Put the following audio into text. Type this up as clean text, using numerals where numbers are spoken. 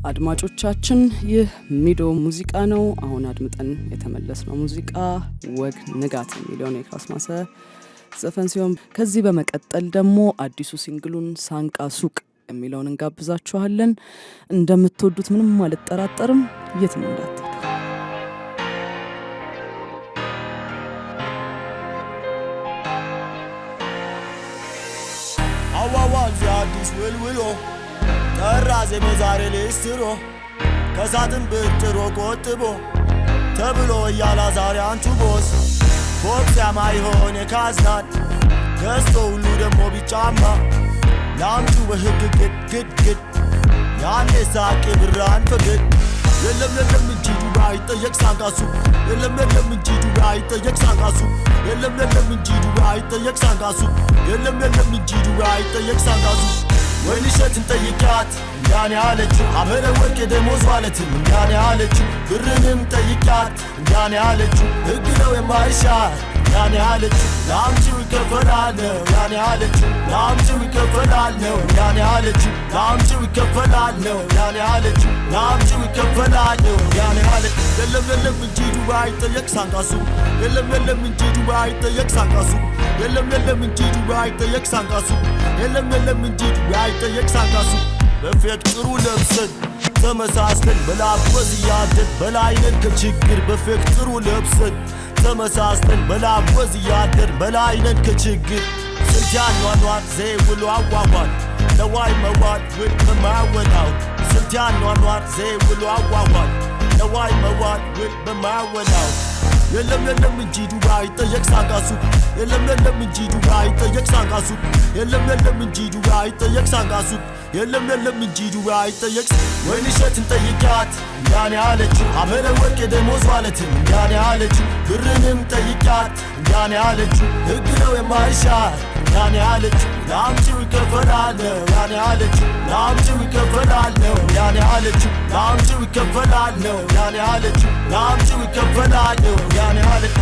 አድማጮቻችን ይህ ሚዶ ሙዚቃ ነው። አሁን አድምጠን የተመለስነው ሙዚቃ ወግ ንጋት የሚለውን የካስማሰ ዘፈን ሲሆን ከዚህ በመቀጠል ደግሞ አዲሱ ሲንግሉን ሳንቃ ሱቅ የሚለውን እንጋብዛችኋለን። እንደምትወዱት ምንም አልጠራጠርም። የትም እንዳትሄዱ። አዋዋዚ አዲስ ውልውሎ ተራዘ መዛሬ ለስትሮ ከሳትን ብትሮ ቆጥቦ ተብሎ ያላ ዛሬ አንቱ ቦስ ፎቅ ሰማይ ሆነ ካዝናን ገዝቶ ሁሉ ደሞ ቢጫማ ላምቱ በህግ ግድ ያኔ ሳቂ ብራን ፈገግ የለም እንጂ ዱባይ ጠየቅ ሳንቃሱ የለም እንጂ ዱባይ ጠየቅ ሳንቃሱ የለም እንጂ ዱባይ ጠየቅ ሳንቃሱ የለም እንጂ ዱባይ ጠየቅ ሳንቃሱ ወይንሸትን ጠይቃት እንዳኔ አለች አበረ ወርቅ ደሞዝ ማለት እንዳኔ አለች ብርንም ጠይቃት እንዳኔ አለች ህግ ነው የማይሻር እንዳኔ አለች ላምጪው ይከፈላል ነው እንዳኔ አለች ላምጪው ይከፈላል ነው እንዳኔ አለች ላምጪው ይከፈላል ነው እንዳኔ አለች ላምጪው ይከፈላል ነው እንዳኔ አለች የለም እንጂ ዱባይ ጠየቅ ሳንቃሱ የለም እንጂ ዱባይ ጠየቅ ሳንቃሱ የለም እንጂ ዱባይ ጠየቅ ሳንቃሱ የለም እንጂ ዱባይ ጠየቅ ሳንቃሱ በፌክ ጥሩ ለብሰን ተመሳስለን በላብወዝ ያደን በላይነን ከችግር በፌክ ጥሩ ለብሰን ተመሳስለን በላብወዝ ያደን በላይነን ከችግር ስንቲያን ኗኗር ዘይውሉ አዋዋል ለዋይ መዋል ውል በማወናው ስንቲያን ኗኗር ዘይውሉ አዋዋል ለዋይ መዋል ውል በማወናው የለም እንጂ ዱባይ ጠየቅ ሳንቃሱ የለም እንጂ ዱባይ ጠየቅ ሳንቃሱ የለም እንጂ ዱባይ ጠየቅ ሳንቃሱ የለም እንጂ ዱባይ ጠየቅ ወይንሸትን ጠይቃት እንዳኔ አለች አበረ ወርቅ ደሞዝ ማለት እንዳኔ አለች ብርንም ጠይቃት እንዳኔ አለች ህግ ነው የማይሻር እንዳኔ አለች ላምጪው ይከፈላል ነው እንዳኔ አለች ላምጪው ይከፈላል ነው እንዳኔ አለች ላምጪው ይከፈላል ነው እንዳኔ አለች ላምጪው ይከፈላል ነው እንዳኔ አለች